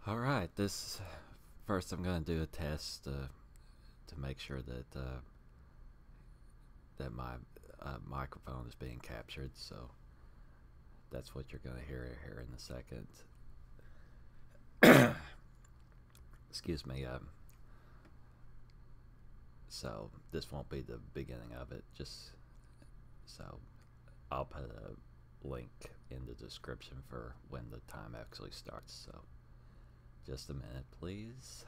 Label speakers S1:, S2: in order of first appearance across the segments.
S1: Alright, this first I'm going to do a test to make sure that that my microphone is being captured, so that's what you're going to hear here in a second. Excuse me. So this won't be the beginning of it, just so I'll put a link in the description for when the time actually starts. So just a minute, please.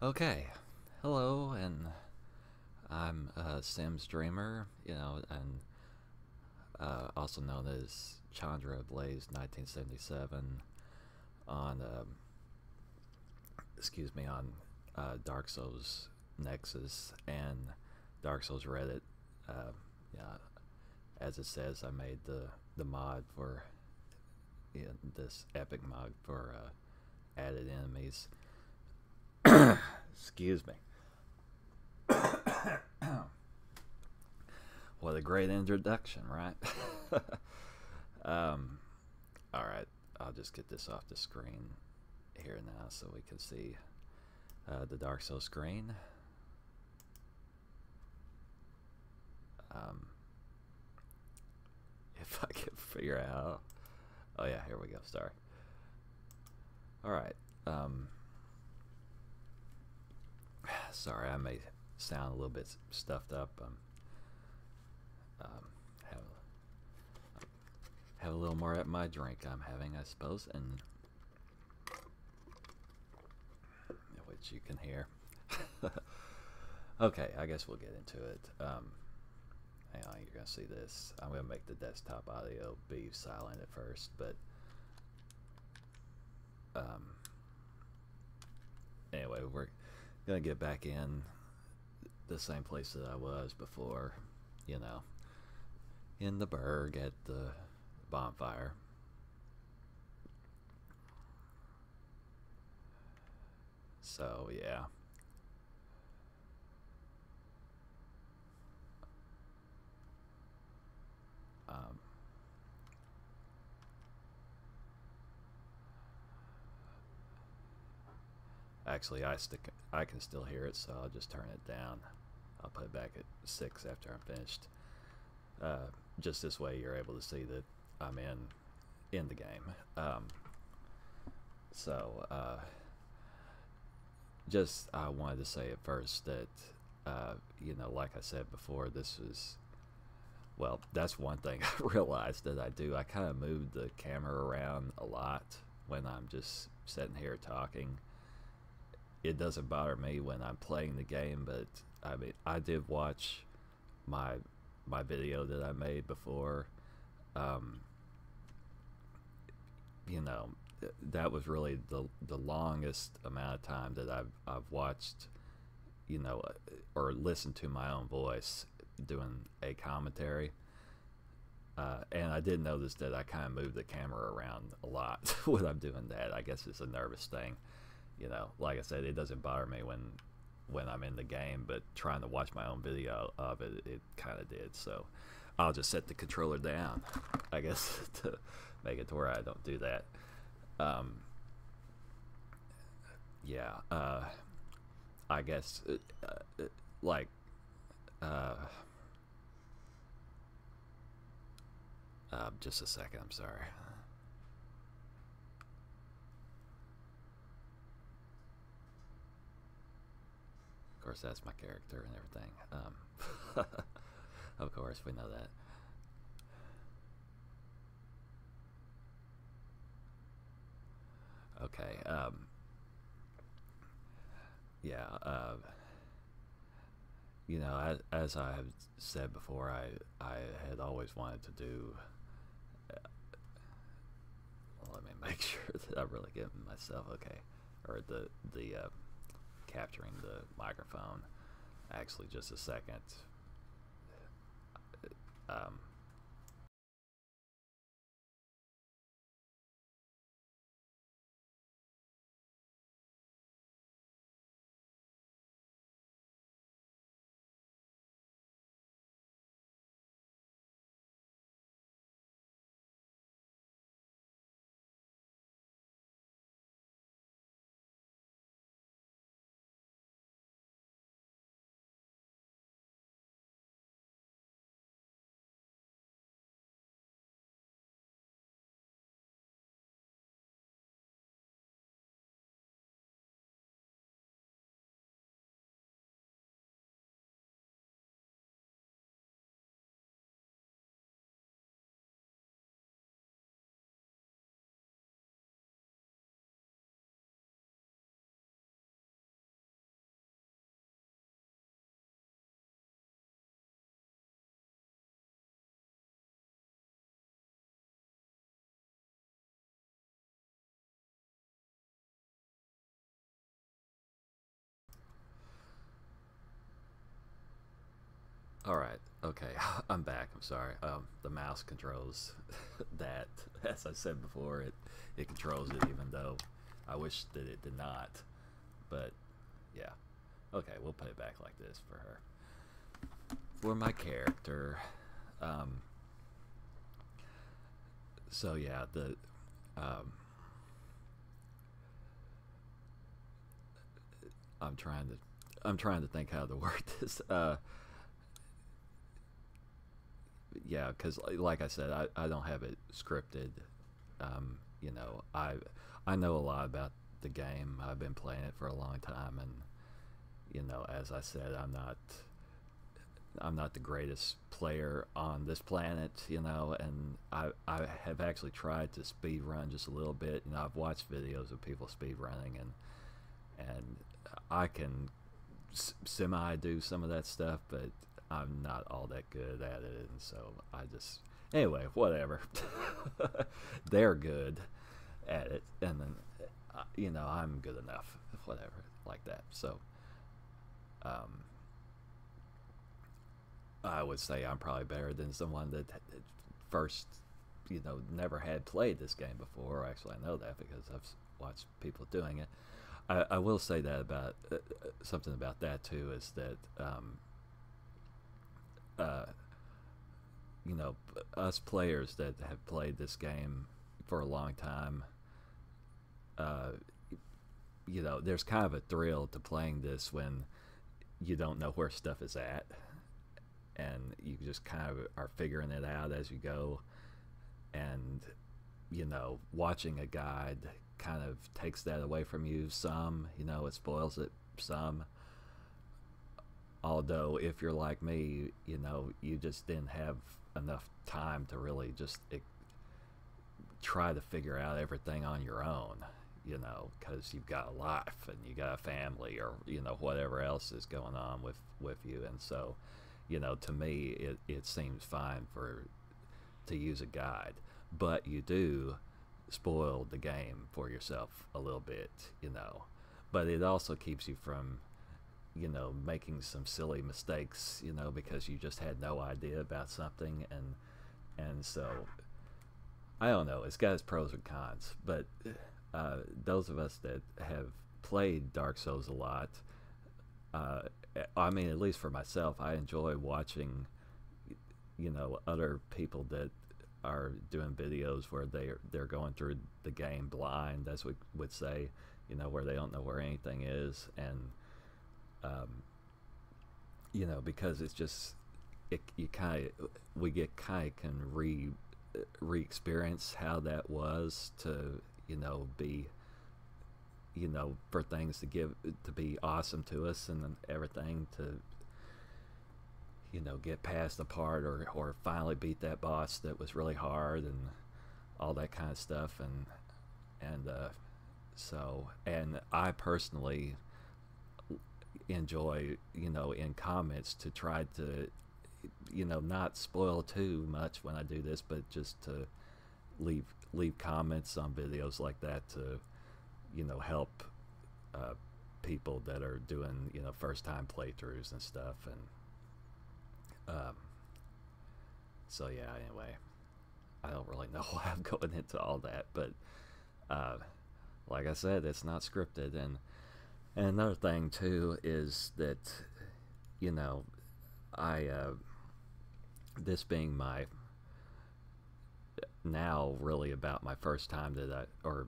S1: Okay, hello, and I'm Sims Dreamer, and also known as Chandra Blaze 1977 on, Dark Souls Nexus and Dark Souls Reddit. Yeah, as it says, I made the mod for this epic mod for added enemies. Excuse me. What a great introduction, right? Alright, I'll just get this off the screen here now so we can see the Dark Souls screen. If I can figure out. Oh, yeah, here we go. Sorry. Alright. Sorry, I may sound a little bit stuffed up. Have a little more at my drink I'm having, I suppose, and which you can hear. Okay, I guess we'll get into it. Hang on, you're gonna see this. I'm gonna make the desktop audio be silent at first, but anyway, we're gonna get back in the same place that I was before, in the Burg at the bonfire. So yeah. Actually, I can still hear it, so I'll just turn it down. I'll put it back at 6 after I'm finished. Just this way, you're able to see that I'm in the game. So just I wanted to say at first that like I said before, this is, well, that's one thing I realized that I do. I kind of move the camera around a lot when I'm just sitting here talking. It doesn't bother me when I'm playing the game, but I mean, I did watch my video that I made before. That was really the longest amount of time that I've watched, or listened to my own voice doing a commentary. And I did notice that I kind of move the camera around a lot when I'm doing that. I guess it's a nervous thing. Like I said, it doesn't bother me when I'm in the game, but trying to watch my own video of it, it kind of did. So I'll just set the controller down, I guess, to make it to where I don't do that. Yeah, I guess, like, just a second, I'm sorry. Of course, that's my character and everything. Of course, we know that. Okay. Yeah. You know, as I have said before, I had always wanted to do. Well, let me make sure that I really get myself okay, or the capturing the microphone. Actually, just a second. Um, all right. Okay. I'm back. I'm sorry. The mouse controls that. As I said before, it controls it, even though I wish that it did not. But yeah. Okay, we'll put it back like this for her. For my character. So yeah, I'm trying to think how to word this. Yeah, because like I said, I don't have it scripted. You know, I know a lot about the game. I've been playing it for a long time, and you know, as I said, I'm not the greatest player on this planet, you know, and I have actually tried to speed run just a little bit. You know, I've watched videos of people speed running, and I can semi do some of that stuff, but I'm not all that good at it, and so I just anyway, whatever. They're good at it, and then you know, I'm good enough, whatever, like that. So I would say I'm probably better than someone that first, you know, never had played this game before. Actually, I know that because I've watched people doing it. I will say that about something about that too is that uh, you know, us players that have played this game for a long time, uh, you know, there's kind of a thrill to playing this when you don't know where stuff is at, and you just kind of are figuring it out as you go. And you know, watching a guide kind of takes that away from you some. You know, it spoils it some. Although if you're like me, you know, you just didn't have enough time to really just try to figure out everything on your own, you know, because you've got a life and you got a family, or you know, whatever else is going on with you. And so, you know, to me it seems fine for to use a guide, but you do spoil the game for yourself a little bit, you know. But it also keeps you from, you know, making some silly mistakes, you know, because you just had no idea about something. And so I don't know, it's got its pros and cons. But those of us that have played Dark Souls a lot, I mean, at least for myself, I enjoy watching, you know, other people that are doing videos where they're going through the game blind, as we would say, you know, where they don't know where anything is. And you know, because it's just you kind of we get kind of can re-experience how that was to, you know, be you know, for things to be awesome to us and everything, to, you know, get past the part, or finally beat that boss that was really hard and all that kind of stuff. And I personally enjoy, you know, in comments to try to, you know, not spoil too much when I do this, but just to leave comments on videos like that to, you know, help people that are doing, you know, first time playthroughs and stuff. And so yeah, anyway, I don't really know why I'm going into all that, but like I said, it's not scripted. And another thing too is that, you know, this being my, now really about my first time or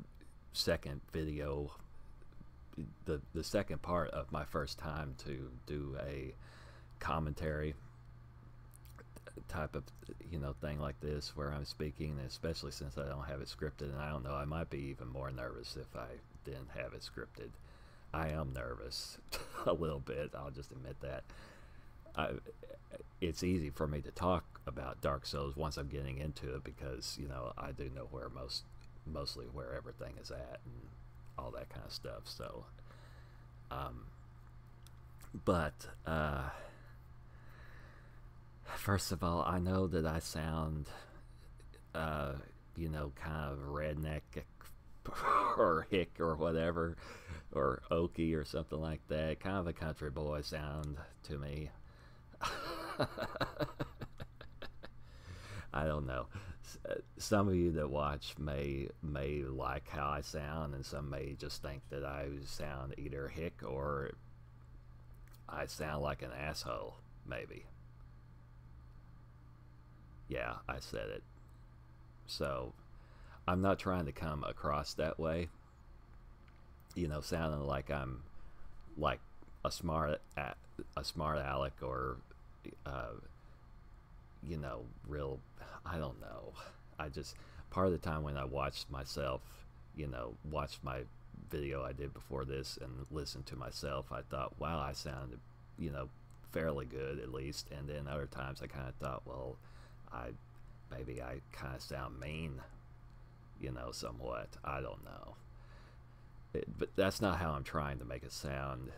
S1: second video, the second part of my first time to do a commentary type of, you know, thing like this, where I'm speaking, especially since I don't have it scripted. And I don't know, I might be even more nervous if I didn't have it scripted. I am nervous a little bit, I'll just admit that. It's easy for me to talk about Dark Souls once I'm getting into it, because, you know, I do know where mostly where everything is at and all that kind of stuff. So but first of all, I know that I sound you know, kind of redneck or hick or whatever, or oaky or something like that, kind of a country boy sound to me. I don't know. Some of you that watch may like how I sound, and some may just think that I sound either hick or I sound like an asshole, maybe. Yeah, I said it. So I'm not trying to come across that way, you know, sounding like I'm like a smart aleck, or you know, real, I don't know. I just, part of the time when I watched myself, you know, watched my video I did before this and listened to myself, I thought, wow, I sounded, you know, fairly good at least. And then other times I kind of thought, well, maybe I kind of sound mean, you know, somewhat. I don't know. But that's not how I'm trying to make it sound.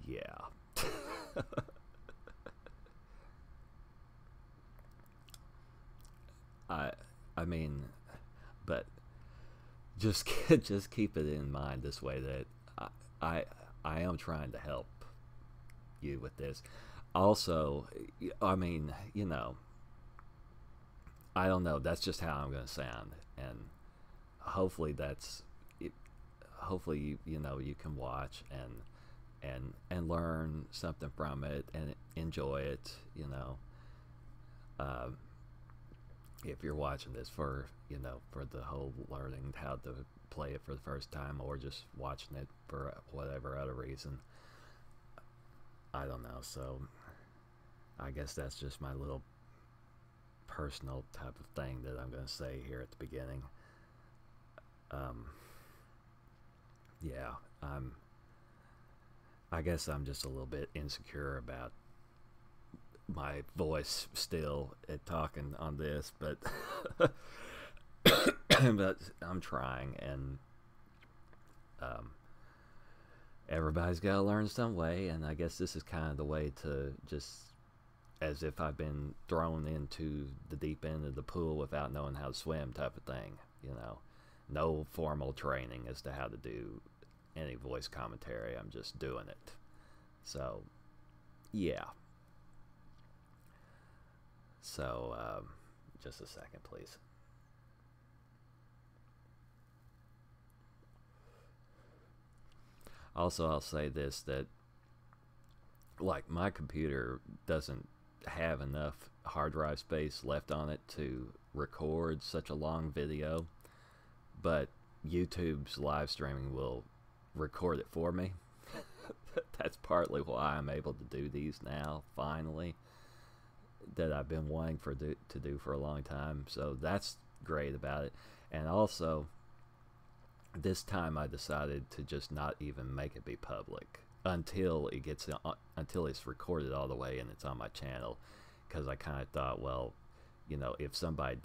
S1: Yeah. I mean, but just keep it in mind this way, that I am trying to help you with this. Also, I mean, you know, I don't know, that's just how I'm going to sound, and hopefully that's it. Hopefully, you know, you can watch and learn something from it and enjoy it, you know. If you're watching this for, you know, for the whole learning how to play it for the first time, or just watching it for whatever other reason, I don't know. So I guess that's just my little personal type of thing that I'm going to say here at the beginning. Yeah, I guess I'm just a little bit insecure about my voice still at talking on this, but but I'm trying, and everybody's got to learn some way, and I guess this is kind of the way to, just as if I've been thrown into the deep end of the pool without knowing how to swim type of thing, you know. No formal training as to how to do any voice commentary. I'm just doing it. So yeah. So just a second, please. Also, I'll say this, that like my computer doesn't have enough hard drive space left on it to record such a long video, but YouTube's live streaming will record it for me. That's partly why I'm able to do these now, finally. that I've been wanting to do for a long time. So that's great about it. And also, this time I decided to just not even make it be public until until it's recorded all the way and it's on my channel, because I kind of thought, well, you know, if somebody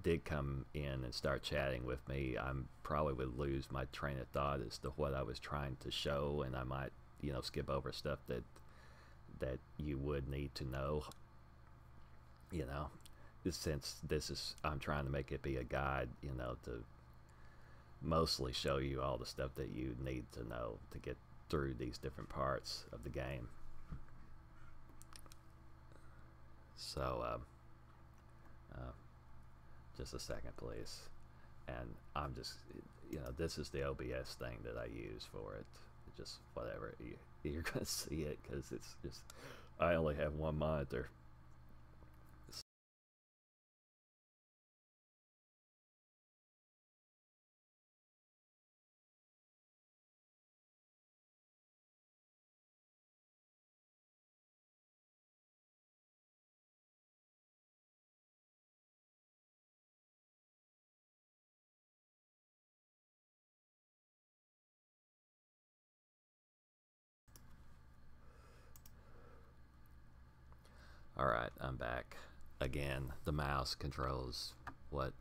S1: did come in and start chatting with me, I probably would lose my train of thought as to what I was trying to show, and I might, you know, skip over stuff that you would need to know, you know, since I'm trying to make it be a guide, you know, to mostly show you all the stuff that you need to know to get through these different parts of the game. So just a second, please. And I'm just, you know, this is the OBS thing that I use for it. Just whatever, you're gonna see it because it's just, I only have one monitor. Alright, I'm back again. The mouse controls what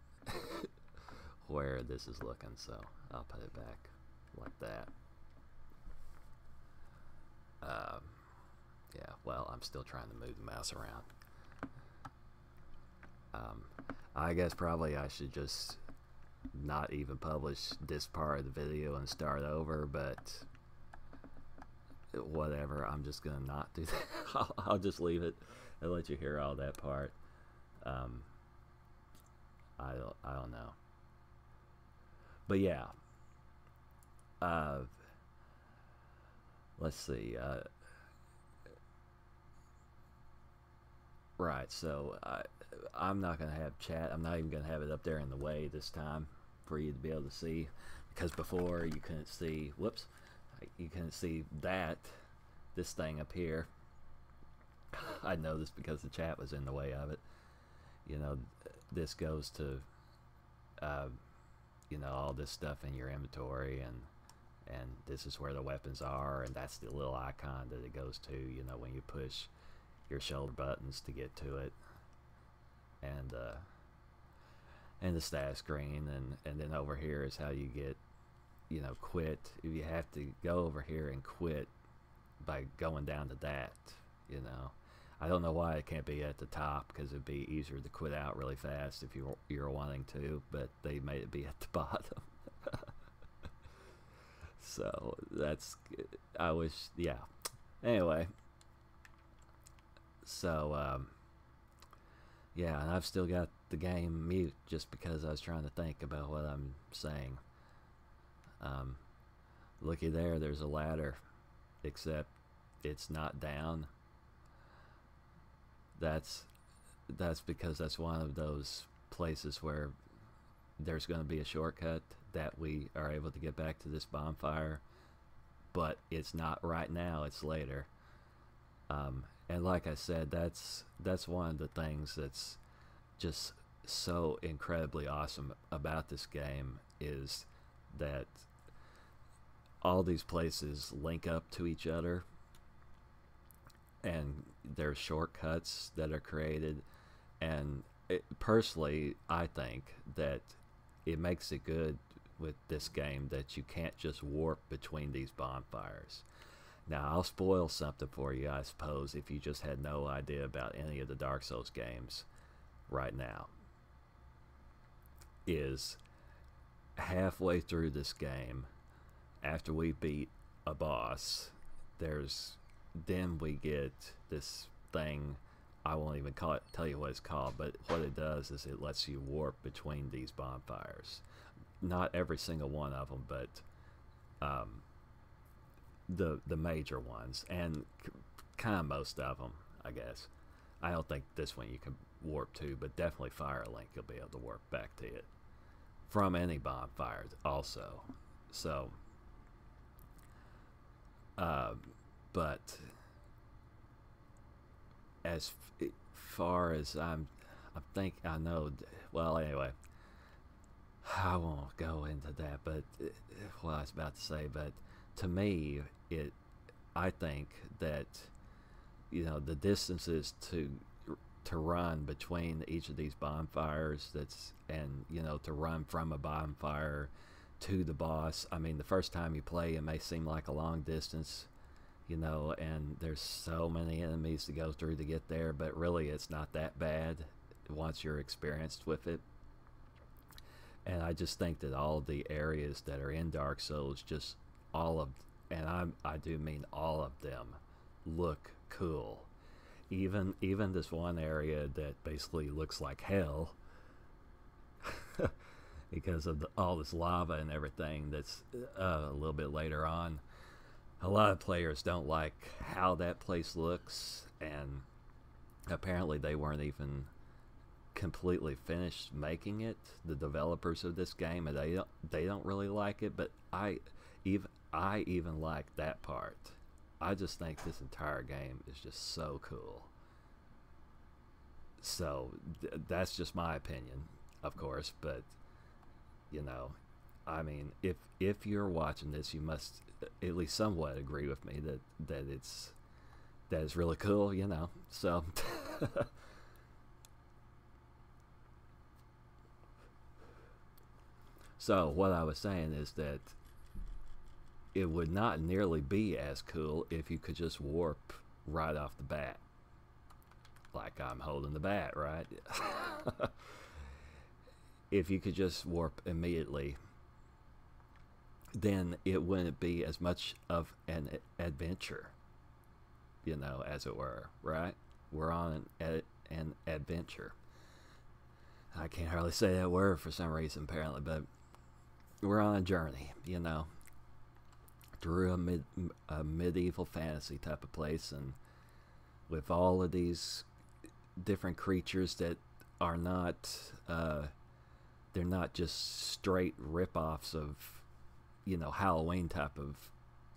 S1: where this is looking, so I'll put it back like that. Yeah, well, I'm still trying to move the mouse around. I guess probably I should just not even publish this part of the video and start over, but whatever, I'm just gonna not do that. I'll just leave it and let you hear all that part. I don't know, but yeah, let's see, right, so I'm not gonna have chat. I'm not even gonna have it up there in the way this time for you to be able to see, because before you couldn't see, whoops, you couldn't see this thing up here. I know this because the chat was in the way of it. You know, this goes to you know, all this stuff in your inventory, and this is where the weapons are, and that's the little icon that it goes to, you know, when you push your shoulder buttons to get to it, and the status screen, and then over here is how you get, you know, quit. If you have to go over here and quit by going down to that, you know, I don't know why it can't be at the top, because it'd be easier to quit out really fast if you're wanting to, but they made it be at the bottom. So that's, I wish, yeah. Anyway, so yeah, and I've still got the game mute just because I was trying to think about what I'm saying. Looky there, there's a ladder, except it's not down. That's because that's one of those places where there's going to be a shortcut that we are able to get back to this bonfire, but it's not right now, it's later. And like I said, that's one of the things that's just so incredibly awesome about this game, is that all these places link up to each other, and there's shortcuts that are created, and personally I think that it makes it good with this game that you can't just warp between these bonfires. Now, I'll spoil something for you, I suppose, if you just had no idea about any of the Dark Souls games right now. Is halfway through this game, after we beat a boss, then we get this thing. I won't even tell you what it's called, but what it does is it lets you warp between these bonfires. Not every single one of them, but the major ones, and kind of most of them, I guess. I don't think this one you can warp to, but definitely Firelink you'll be able to warp back to it from any bonfire also. So but far as I know. Well, anyway, I won't go into that. But what I was about to say, but to me, I think that the distances to run between each of these bonfires, and to run from a bonfire to the boss. I mean, the first time you play, it may seem like a long distance, and there's so many enemies to go through to get there, but really it's not that bad once you're experienced with it. And I just think that all the areas that are in Dark Souls, just all of, and I do mean all of them, look cool. Even this one area that basically looks like hell because of all this lava and everything that's a little bit later on. A lot of players don't like how that place looks, and apparently they weren't even completely finished making it, the developers of this game, and they don't really like it. But I even like that part. I just think this entire game is just so cool. So that's just my opinion, of course, but I mean, if you're watching this, you must at least somewhat agree with me that it's really cool, So so what I was saying is that it would not nearly be as cool if you could just warp right off the bat. Like I'm holding the bat, right? If you could just warp immediately, then it wouldn't be as much of an adventure, as it were, right? We're on an adventure. I can't hardly say that word for some reason, apparently, but we're on a journey, through a medieval fantasy type of place, and with all of these different creatures that are not they're not just straight rip-offs of Halloween type of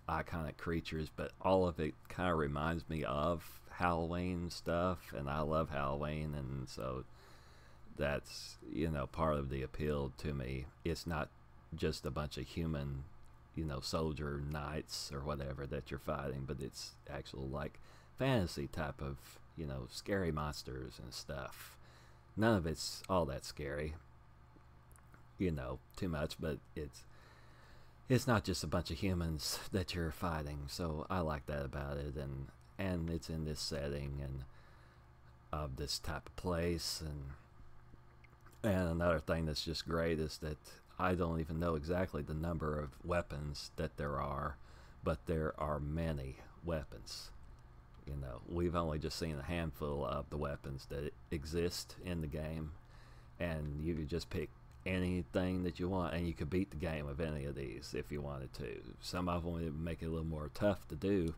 S1: iconic creatures, but all of it kind of reminds me of Halloween stuff, and I love Halloween, and so that's part of the appeal to me. It's not just a bunch of human soldier knights or whatever that you're fighting, but it's actual like fantasy type of scary monsters and stuff. None of it's all that scary, too much, but it's not just a bunch of humans that you're fighting. So I like that about it, and it's in this setting and of this type of place, and another thing that's just great is that I don't even know exactly the number of weapons that there are, but there are many weapons. We've only just seen a handful of the weapons that exist in the game, and you could just pick anything that you want, and you could beat the game with any of these if you wanted to. Some of them would make it a little more tough to do,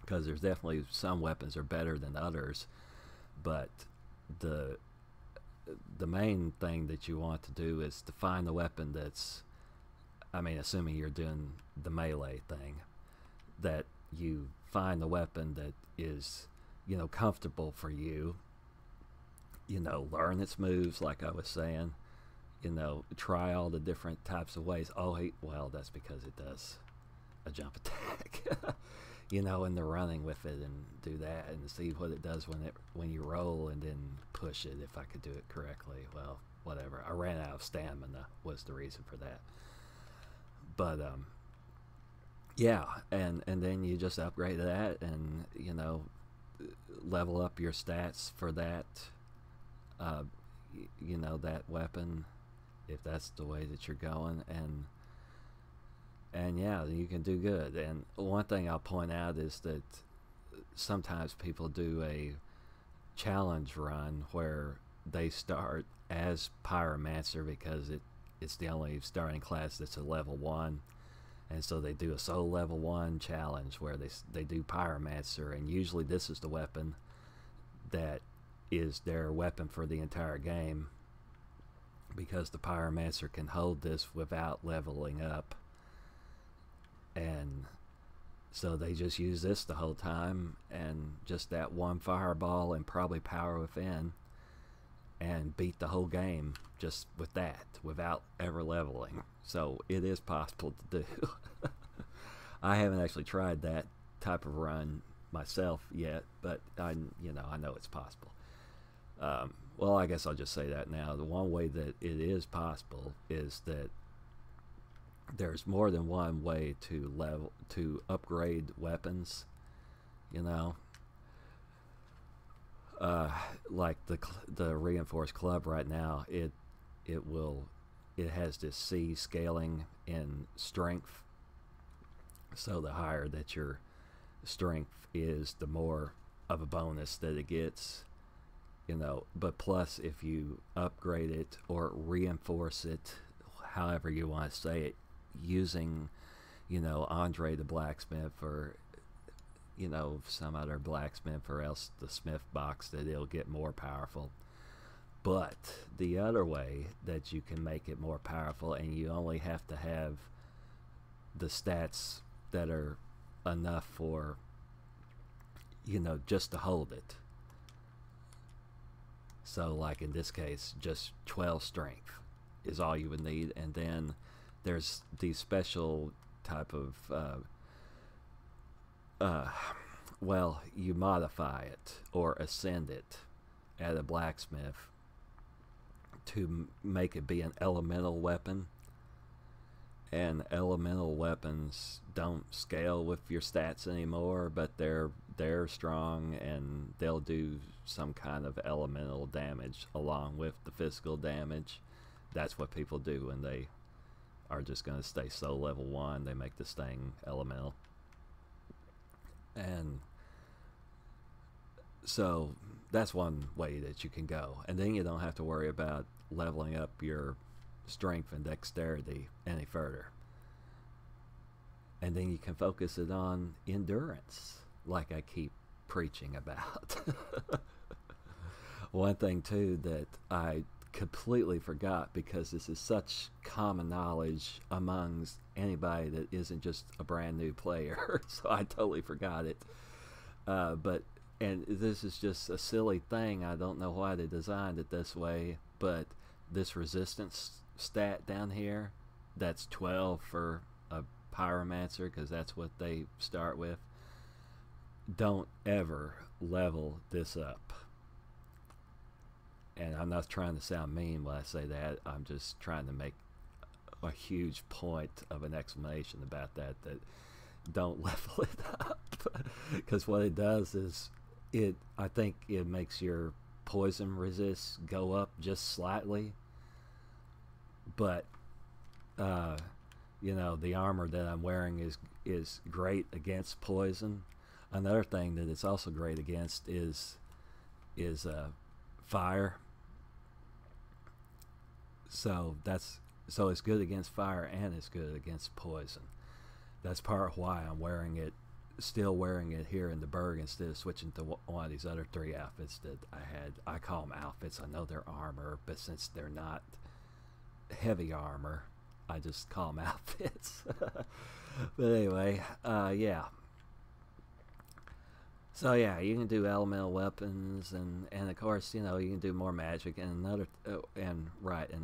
S1: because there's definitely some weapons are better than others, but the main thing that you want to do is to find the weapon that's, I mean, assuming you're doing the melee thing, that you find the weapon that is, comfortable for you, learn its moves, like I was saying, try all the different types of ways. Well, that's because it does a jump attack, and the running with it, and do that and see what it does when you roll, and then push it, if I could do it correctly. Well, whatever. I ran out of stamina was the reason for that. But yeah, and then you just upgrade that, and level up your stats for that that weapon, if that's the way that you're going, and yeah, you can do good. And one thing I'll point out is that sometimes people do a challenge run where they start as Pyromancer because it's the only starting class that's a level 1, and so they do a solo level 1 challenge where they do Pyromancer, and usually this is the weapon that is their weapon for the entire game, because the Pyromancer can hold this without leveling up. And So they just use this the whole time, and just that one fireball and probably power within, and beat the whole game just with that, without ever leveling. So it is possible to do. I haven't actually tried that type of run myself yet, but I know it's possible. Well, I guess I'll just say that now. The one way that it is possible is that there's more than one way to upgrade weapons. You know, like the reinforced club right now, it has this C scaling in strength. So the higher that your strength is, the more of a bonus that it gets. But plus, if you upgrade it or reinforce it, however you want to say it, using, Andre the blacksmith, or some other blacksmith, or else the smith box, that it'll get more powerful. But the other way that you can make it more powerful, and you only have to have the stats that are enough for, just to hold it. So like in this case, just 12 strength is all you would need. And then there's these special type of you modify it or ascend it at a blacksmith to make it be an elemental weapon. And elemental weapons don't scale with your stats anymore, but they're strong, and they'll do some kind of elemental damage along with the physical damage. That's what people do when they are just going to stay soul level 1. They make this thing elemental. And so that's one way that you can go. And then you don't have to worry about leveling up your strength and dexterity any further. And then you can focus it on endurance, like I keep preaching about. One thing too that I completely forgot, because this is such common knowledge amongst anybody that isn't just a brand new player, so I totally forgot it. And this is just a silly thing. I don't know why they designed it this way, but this resistance stat down here, that's 12 for a pyromancer, because that's what they start with. Don't ever level this up. And I'm not trying to sound mean when I say that. I'm just trying to make a huge point of an explanation about that don't level it up. Because what it does is, I think it makes your poison resist go up just slightly. But the armor that I'm wearing is great against poison. Another thing that it's also great against is fire. So it's good against fire, and it's good against poison. That's part of why I'm still wearing it here in the Burg, instead of switching to one of these other 3 outfits that I had. I call them outfits. I know they're armor, but since they're not heavy armor, I just call them outfits. But anyway, yeah. So yeah, you can do elemental weapons, and of course, you can do more magic, and and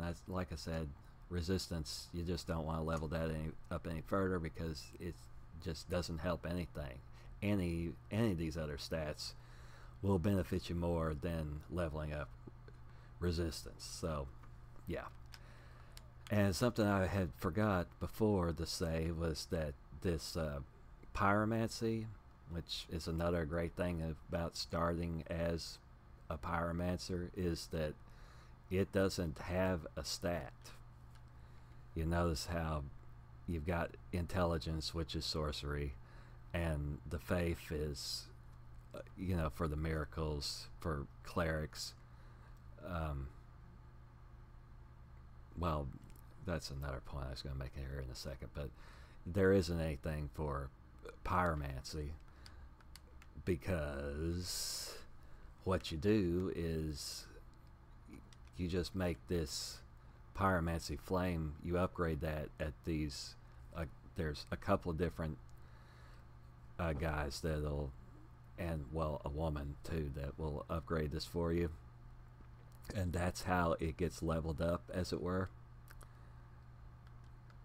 S1: that's, like I said, resistance. You just don't want to level that up any further, because it just doesn't help anything. Any of these other stats will benefit you more than leveling up resistance. So yeah. And something I had forgot before to say was that this pyromancy, which is another great thing about starting as a pyromancer, is that it doesn't have a stat. You notice how you've got intelligence, which is sorcery, and the faith is, for the miracles, for clerics. Well, that's another point I was going to make here in a second, but there isn't anything for pyromancy, because what you do is you just make this pyromancy flame. You upgrade that at these there's a couple of different guys that'll, and well, a woman too, that will upgrade this for you. And that's how it gets leveled up, as it were.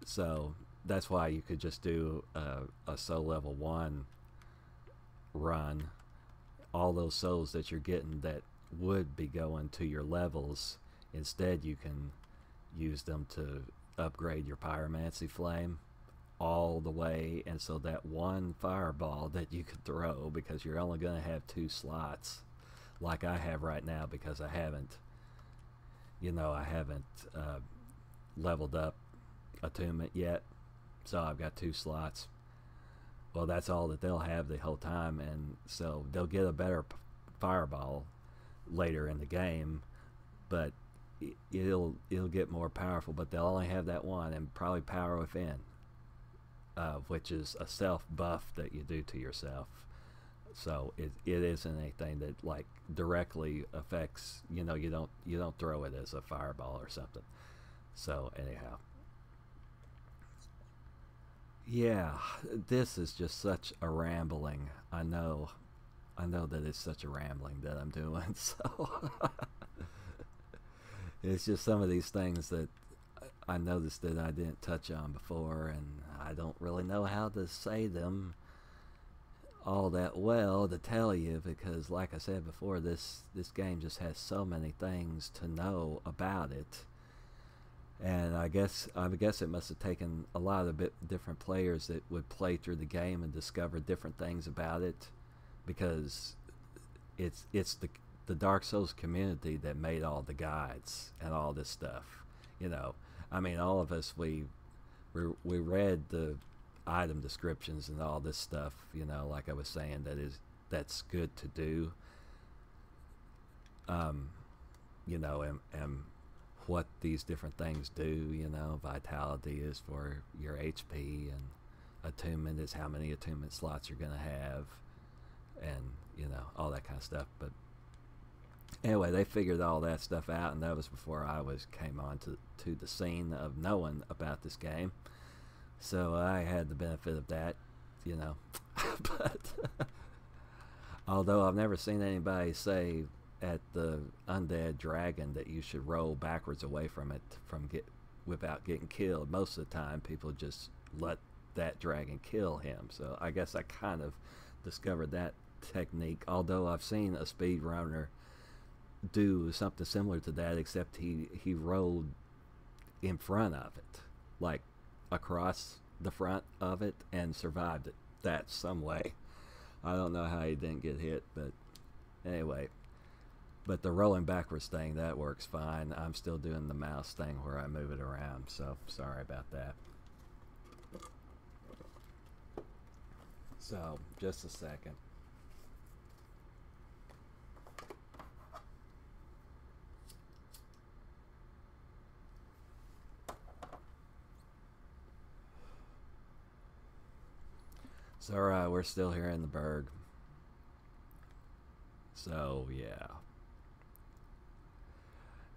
S1: So that's why you could just do a soul level 1 run. All those souls that you're getting that would be going to your levels, instead you can use them to upgrade your pyromancy flame all the way. And so that one fireball that you could throw, because you're only going to have 2 slots like I have right now, because I haven't leveled up attunement yet, so I've got 2 slots. Well, that's all that they'll have the whole time, and so they'll get a better fireball later in the game, but it'll get more powerful, but they'll only have that one, and probably power within, which is a self buff that you do to yourself. So it isn't anything that like directly affects, you don't throw it as a fireball or something. So anyhow, yeah, this is just such a rambling. I know that it's such a rambling that I'm doing. So it's just some of these things that I noticed that I didn't touch on before, and I don't really know how to say them all that well to tell you, because like I said before, this game just has so many things to know about it. And I guess it must have taken a lot of different players that would play through the game and discover different things about it, because it's the Dark Souls community that made all the guides and all this stuff. I mean, all of us, we read the item descriptions and all this stuff, like I was saying, that's good to do. And what these different things do, vitality is for your HP, and attunement is how many attunement slots you're going to have, and all that kind of stuff. But anyway, they figured all that stuff out, and that was before I came on to the scene of knowing about this game. So I had the benefit of that, but although I've never seen anybody say at the undead dragon that you should roll backwards away from it without getting killed. Most of the time people just let that dragon kill him. So I guess I kind of discovered that technique, although I've seen a speedrunner do something similar to that, except he rolled in front of it, like across the front of it, and survived it that some way. I don't know how he didn't get hit, but anyway. But the rolling backwards thing, that works fine. I'm still doing the mouse thing where I move it around, so sorry about that. So, just a second. So, alright, we're still here in the Burg. So, yeah.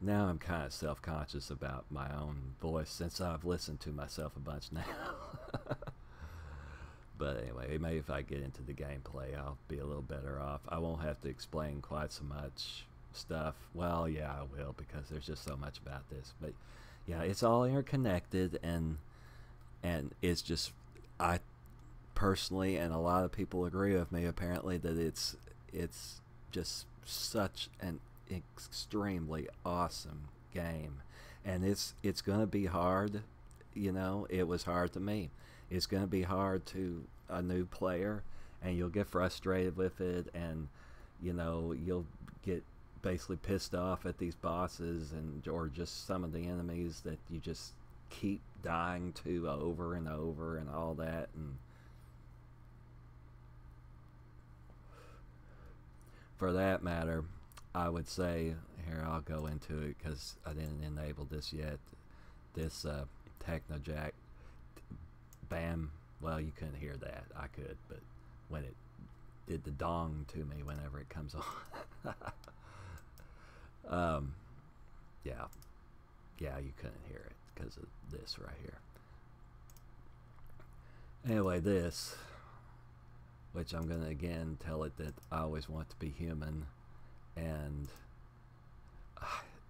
S1: Now I'm kind of self-conscious about my own voice, since I've listened to myself a bunch now. But anyway, maybe if I get into the gameplay, I'll be a little better off. I won't have to explain quite so much stuff. Well, yeah, I will, because there's just so much about this. But yeah, it's all interconnected, and it's just, I personally, and a lot of people agree with me apparently, that it's just such an extremely awesome game, and it's gonna be hard. It was hard to me. It's gonna be hard to a new player, and you'll get frustrated with it, and you'll get basically pissed off at these bosses, or just some of the enemies that you just keep dying to over and over and all that. And for that matter, I would say, here, I'll go into it because I didn't enable this yet. This Technojack, bam, well, you couldn't hear that. I could, but when it did the dong to me whenever it comes on. Yeah, you couldn't hear it because of this right here. Anyway, this, which I'm going to again tell it that I always want to be human, and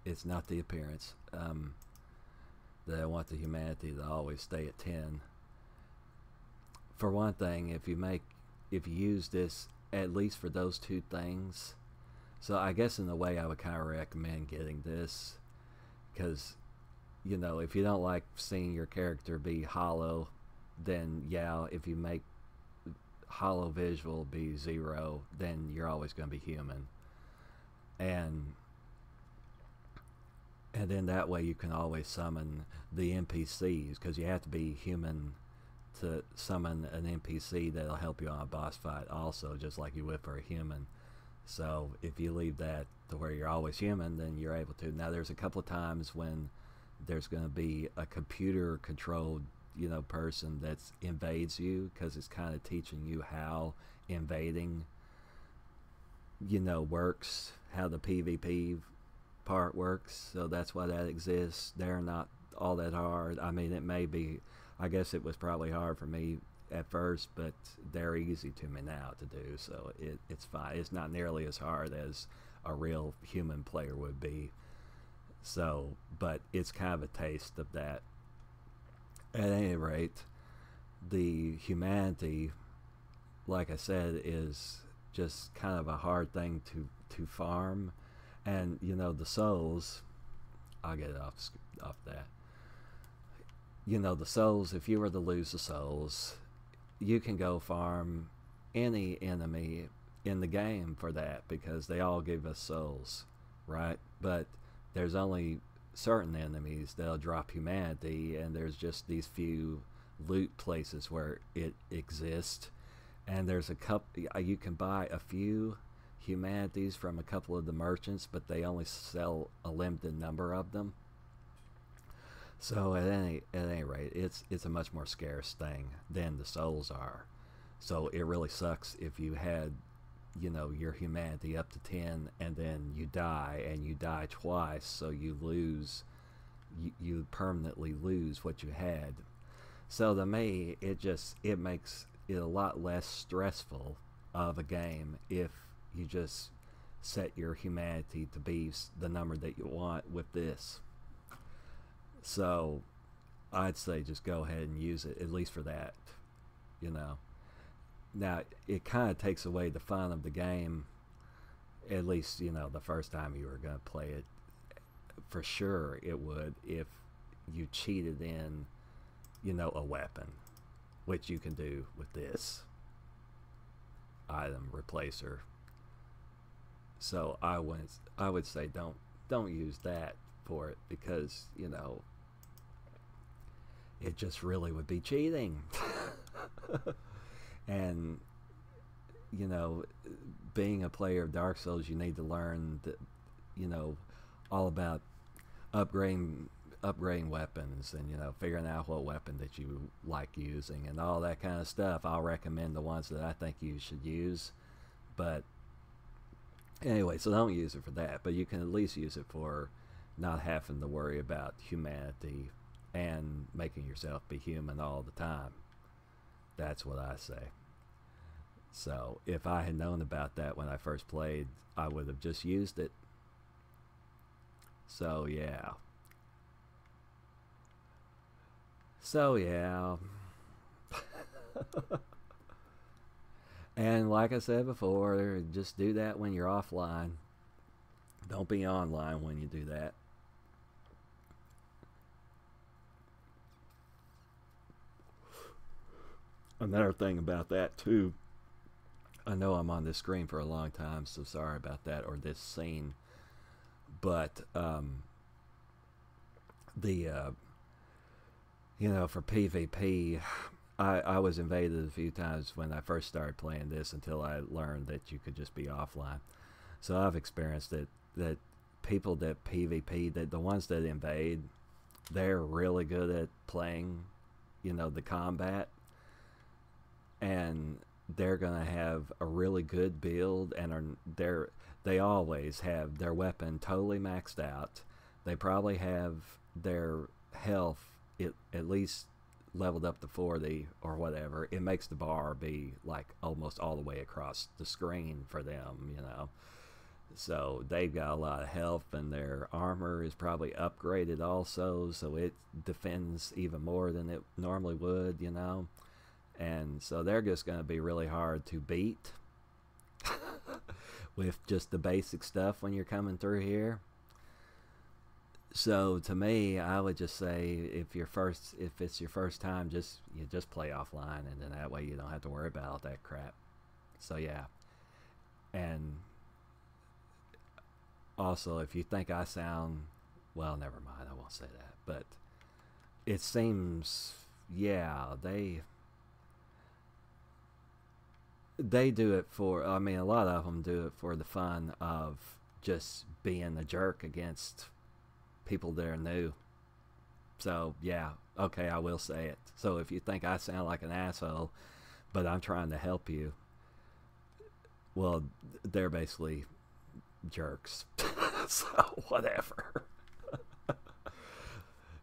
S1: it's not the appearance, that I want the humanity to always stay at 10. For one thing, if you use this at least for those two things, so I guess in a way I would kind of recommend getting this, because, you know, if you don't like seeing your character be hollow, then yeah, if you make hollow visual be 0, then you're always going to be human. And then that way you can always summon the NPCs, because you have to be human to summon an NPC that'll help you on a boss fight also, just like you would for a human. So if you leave that to where you're always human, then you're able to. Now there's a couple of times when there's going to be a computer controlled, you know, person that invades you, because it's kind of teaching you how invading, you know, works, how the PvP part works. So that's why that exists. They're not all that hard. I mean, it may be, I guess it was probably hard for me at first, but they're easy to me now to do, so it's fine. It's not nearly as hard as a real human player would be. So, but it's kind of a taste of that. At any rate, the humanity, like I said, is just kind of a hard thing to farm. And, you know, the souls, I'll get it off that. You know, the souls, if you were to lose the souls, you can go farm any enemy in the game for that, because they all give us souls, right? But there's only certain enemies that'll drop humanity, and there's just these few loot places where it exists. And there's a couple, you can buy a few humanities from a couple of the merchants, but they only sell a limited number of them. So at any rate, it's a much more scarce thing than the souls are. So it really sucks if you had, you know, your humanity up to 10 and then you die, and you die twice, so you lose, you permanently lose what you had. So to me, it makes it a lot less stressful of a game if you just set your humanity to be the number that you want with this. So I'd say just go ahead and use it, at least for that, you know. Now, it kind of takes away the fun of the game, at least, you know, the first time you were going to play it. For sure it would, if you cheated in, you know, a weapon, which you can do with this item replacer. So I would say don't use that for it, because, you know, it just really would be cheating. And, you know, being a player of Dark Souls, you need to learn that, you know, all about upgrading weapons, and, you know, figuring out what weapon that you like using and all that kind of stuff. I'll recommend the ones that I think you should use, but anyway, so don't use it for that, but you can at least use it for not having to worry about humanity and making yourself be human all the time. That's what I say. So if I had known about that when I first played, I would have just used it. So yeah. And like I said before, just do that when you're offline. Don't be online when you do that. Another thing about that too, I know I'm on this screen for a long time, so sorry about that, or this scene, but you know, for PvP, I was invaded a few times when I first started playing this, until I learned that you could just be offline. So I've experienced it, that people that PvP, that the ones that invade, they're really good at playing, you know, the combat, and they're gonna have a really good build, and they always have their weapon totally maxed out. They probably have their health at least leveled up to 40 or whatever, it makes the bar be like almost all the way across the screen for them, you know. So they've got a lot of health, and their armor is probably upgraded also, so it defends even more than it normally would, you know. And so they're just going to be really hard to beat with just the basic stuff when you're coming through here. So to me, I would just say if it's your first time, you just play offline, and then that way you don't have to worry about all that crap. So yeah. And also, if you think I sound, well, never mind, I won't say that. But it seems, yeah, they do it for, I mean, a lot of them do it for the fun of just being a jerk against people that are new. So yeah, okay, I will say it. So if you think I sound like an asshole, but I'm trying to help you, well, they're basically jerks. So whatever.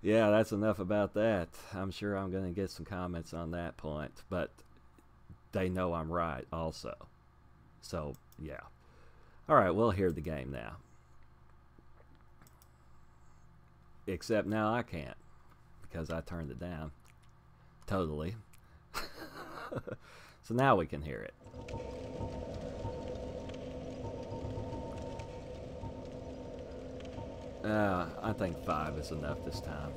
S1: Yeah, that's enough about that. I'm sure I'm going to get some comments on that point, but they know I'm right also. So yeah. All right, we'll hear the game now. Except now I can't, because I turned it down totally. So now we can hear it. I think 5 is enough this time.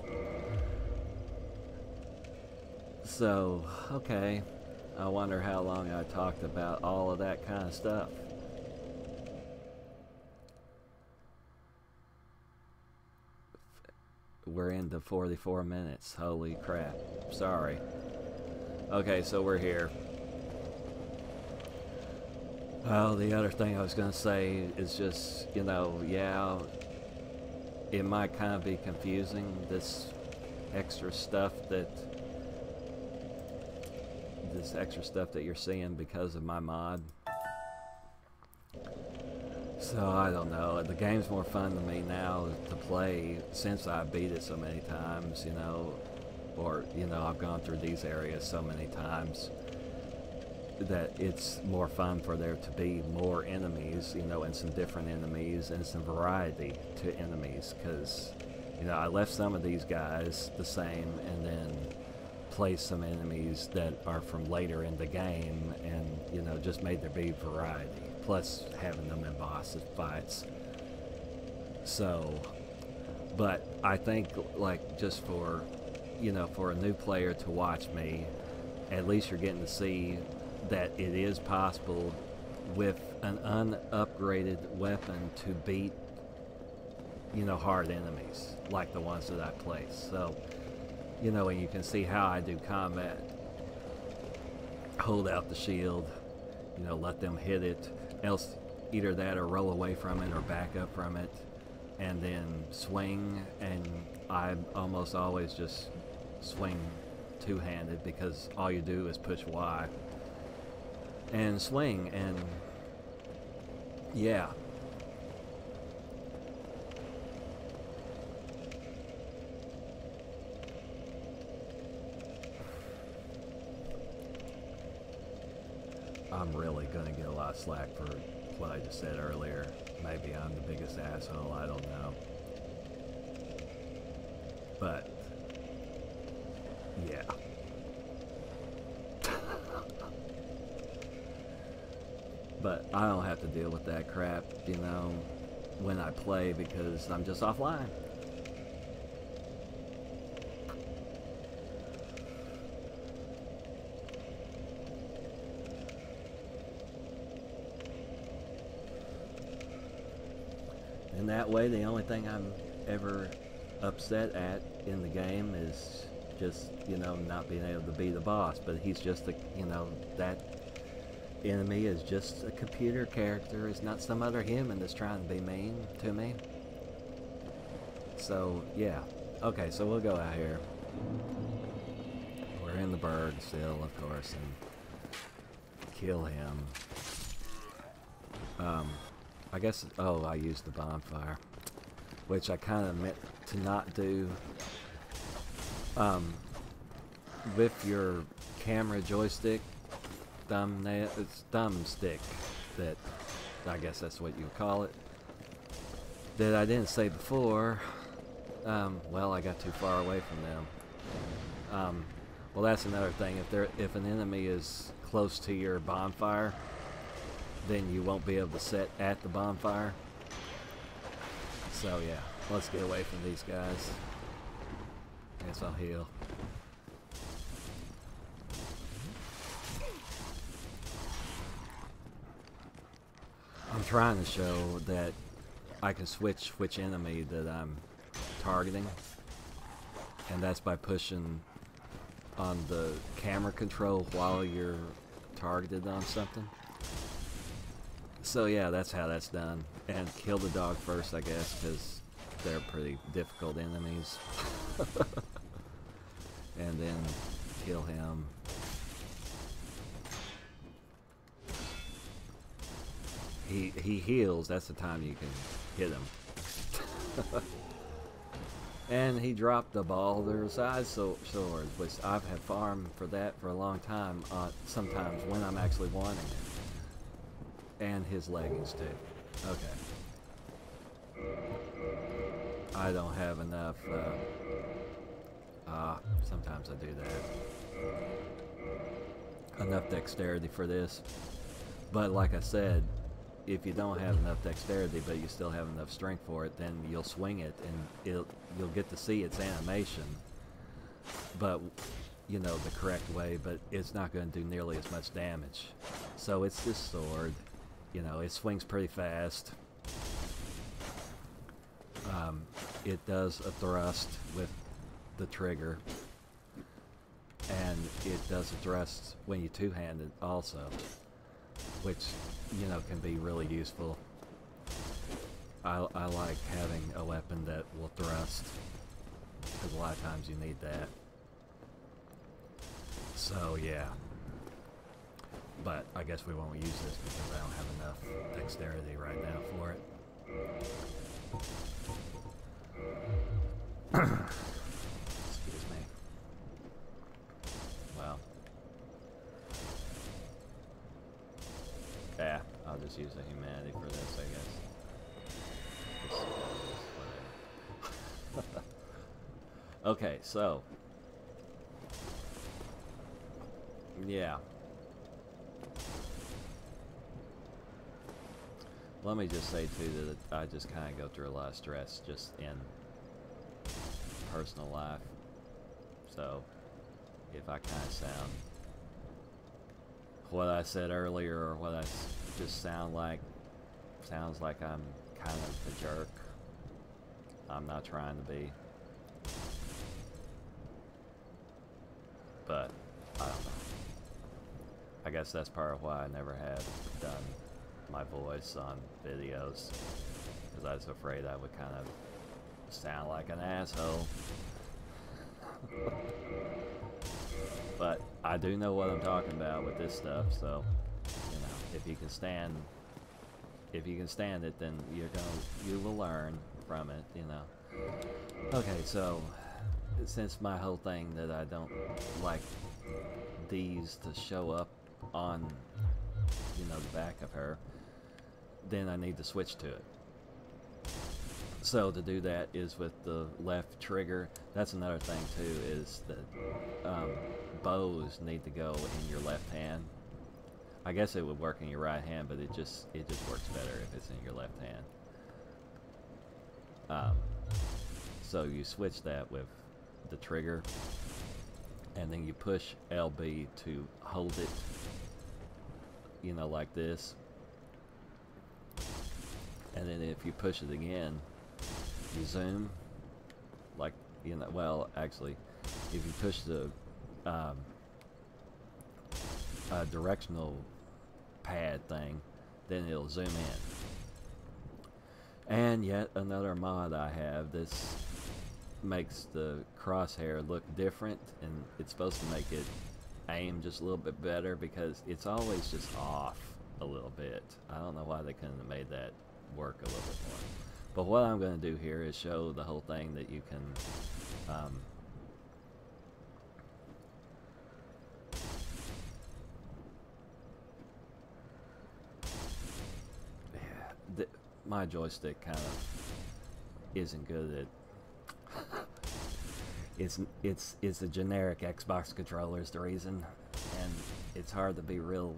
S1: So, okay. I wonder how long I talked about all of that kind of stuff. We're into 44 minutes. Holy crap. Sorry. Okay, so we're here. Well, the other thing I was going to say is just, you know, yeah, it might kind of be confusing, this extra stuff that you're seeing because of my mod. So I don't know, the game's more fun to me now to play since I beat it so many times, you know, or, you know, I've gone through these areas so many times that it's more fun for there to be more enemies, you know, and some different enemies and some variety to enemies, because, you know, I left some of these guys the same and then placed some enemies that are from later in the game, and, you know, just made there be variety, plus having them in boss fights. So, but I think, like, just for, you know, for a new player to watch me, at least you're getting to see that it is possible with an unupgraded weapon to beat, you know, hard enemies like the ones that I placed. So, you know, and you can see how I do combat. Hold out the shield, you know, let them hit it, else either that or roll away from it or back up from it, and then swing. And I almost always just swing two-handed, because all you do is push Y and swing, and yeah. I'm really gonna get a lot of slack for what I just said earlier. Maybe I'm the biggest asshole, I don't know. But yeah. But I don't have to deal with that crap, you know, when I play, because I'm just offline. And that way, the only thing I'm ever upset at in the game is just, you know, not being able to be the boss. But he's just a, you know, that enemy is just a computer character. It's not some other human that's trying to be mean to me. So, yeah. Okay, so we'll go out here. We're in the Burg still, of course, and kill him. I guess, oh, I used the bonfire, which I kind of meant to not do. with your camera joystick, thumbstick, that I guess that's what you would call it, that I didn't say before. Well, I got too far away from them. Well, that's another thing. If an enemy is close to your bonfire, then you won't be able to set at the bonfire. So yeah, let's get away from these guys. I guess I'll heal. I'm trying to show that I can switch which enemy that I'm targeting, and that's by pushing on the camera control while you're targeted on something. So yeah, that's how that's done. And kill the dog first, I guess, because they're pretty difficult enemies. And then kill him. He heals, that's the time you can hit him. And he dropped the Baldur's sword, which I've had farmed for that for a long time, sometimes when I'm actually wanting it. And his leggings too. Okay. I don't have enough, sometimes I do that. Enough dexterity for this. But like I said, if you don't have enough dexterity but you still have enough strength for it, then you'll swing it and you'll get to see its animation, but you know, the correct way, but it's not going to do nearly as much damage. So it's this sword, you know, it swings pretty fast. It does a thrust with the trigger, and it does a thrust when you two-handed also, which, you know, can be really useful. I like having a weapon that will thrust, because a lot of times you need that. So yeah, but I guess we won't use this because I don't have enough dexterity right now for it. Excuse me. Well, yeah, I'll just use a humanity for this, I guess. Whatever. Okay, so yeah. Let me just say too that I just kind of go through a lot of stress just in personal life. So if I kind of sound what I said earlier, or what I just sounds like I'm kind of a jerk, I'm not trying to be. But I don't know. I guess that's part of why I never have done my voice on videos, because I was afraid I would kind of sound like an asshole. But I do know what I'm talking about with this stuff, so you know, if you can stand it, then you will learn from it, you know. Okay, so since my whole thing that I don't like these to show up on, you know, the back of her, then I need to switch to it. So to do that is with the left trigger. That's another thing too, is that bows need to go in your left hand. I guess it would work in your right hand, but it just works better if it's in your left hand. So you switch that with the trigger, and then you push LB to hold it, you know, like this. And then if you push it again, you zoom, like, you know, well, actually, if you push the directional pad thing, then it'll zoom in. And yet another mod I have, this makes the crosshair look different, and it's supposed to make it aim just a little bit better, because it's always just off a little bit. I don't know why they couldn't have made that work a little bit more. But what I'm going to do here is show the whole thing that you can my joystick kind of isn't good at. It's a generic Xbox controller is the reason, and it's hard to be real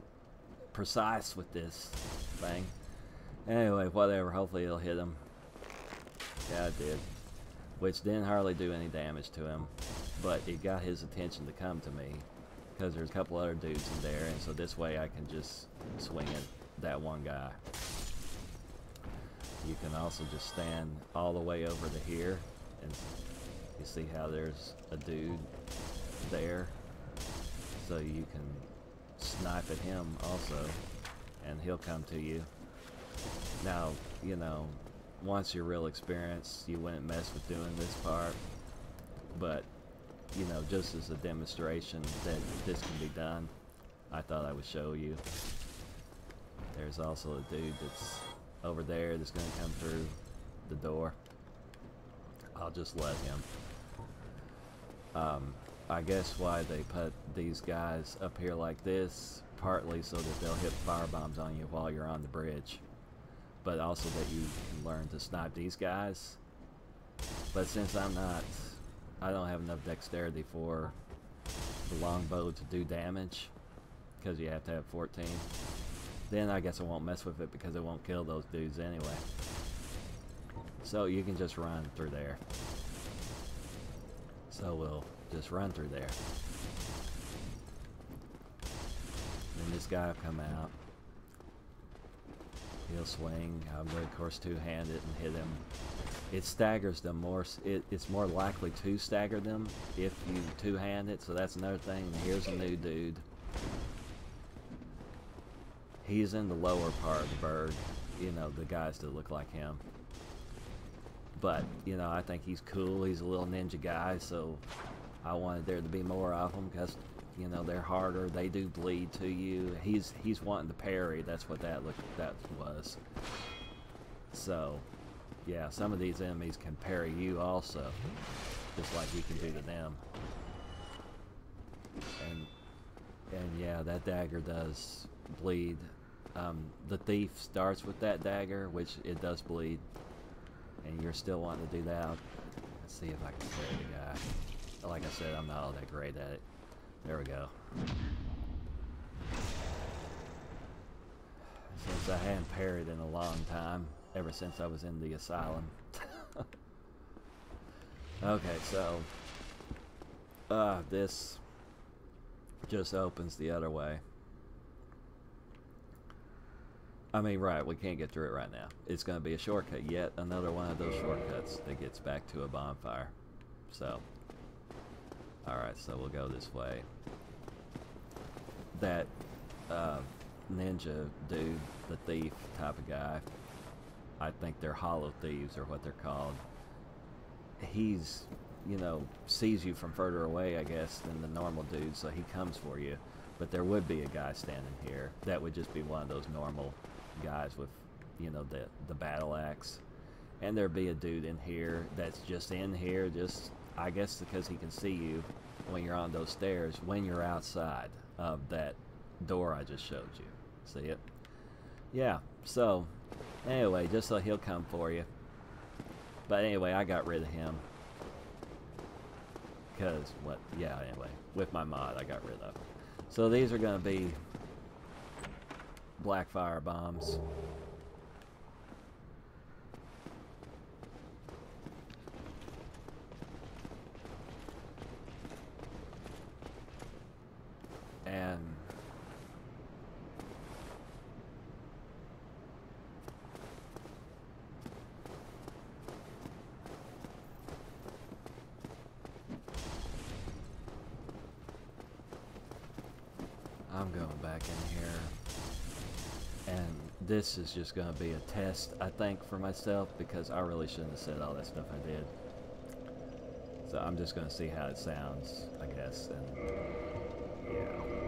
S1: precise with this thing. Anyway, whatever. Hopefully it'll hit him. Yeah, it did. Which didn't hardly do any damage to him, but it got his attention to come to me because there's a couple other dudes in there, and so this way I can just swing at that one guy. You can also just stand all the way over to here, and you see how there's a dude there, so you can snipe at him also, and he'll come to you. Now, you know, once you're real experienced, you wouldn't mess with doing this part, but, you know, just as a demonstration that this can be done, I thought I would show you. There's also a dude that's over there that's going to come through the door. I'll just let him. I guess why they put these guys up here like this, partly so that they'll hit firebombs on you while you're on the bridge, but also that you can learn to snipe these guys. But since I don't have enough dexterity for the longbow to do damage, because you have to have 14, then I guess I won't mess with it because it won't kill those dudes anyway. So you can just run through there. So we'll just run through there. Then this guy will come out. He'll swing. I'm going to, of course, two-hand it and hit him. It staggers them more. It's more likely to stagger them if you two-hand it, so that's another thing. Here's a new dude. He's in the lower part of the Burg. You know, the guys that look like him. But, you know, I think he's cool. He's a little ninja guy, so I wanted there to be more of them because, you know, they're harder. They do bleed to you. He's wanting to parry. That's what that was. So, yeah, some of these enemies can parry you also, just like you can do to them. And yeah, that dagger does bleed. The thief starts with that dagger, which it does bleed. And you're still wanting to do that. Let's see if I can parry the guy. Like I said, I'm not all that great at it. There we go. Since I hadn't parried in a long time, ever since I was in the Asylum. Okay, so this just opens the other way. I mean, right, we can't get through it right now. It's going to be a shortcut, yet another one of those shortcuts that gets back to a bonfire. So, alright, so we'll go this way. That ninja dude, the thief type of guy, I think they're hollow thieves or what they're called. He's, you know, sees you from further away, I guess, than the normal dude, so he comes for you. But there would be a guy standing here. That would just be one of those normal guys with, you know, the battle axe. And there'd be a dude in here that's just in here, just, I guess because he can see you when you're on those stairs, when you're outside of that door I just showed you. See it? Yeah, so, anyway, just so he'll come for you. But anyway, I got rid of him. Because, what, yeah, anyway, with my mod, I got rid of him. So these are going to be black fire bombs. And I'm going back in here, and this is just going to be a test, I think, for myself, because I really shouldn't have said all that stuff I did. So I'm just going to see how it sounds, I guess, and yeah.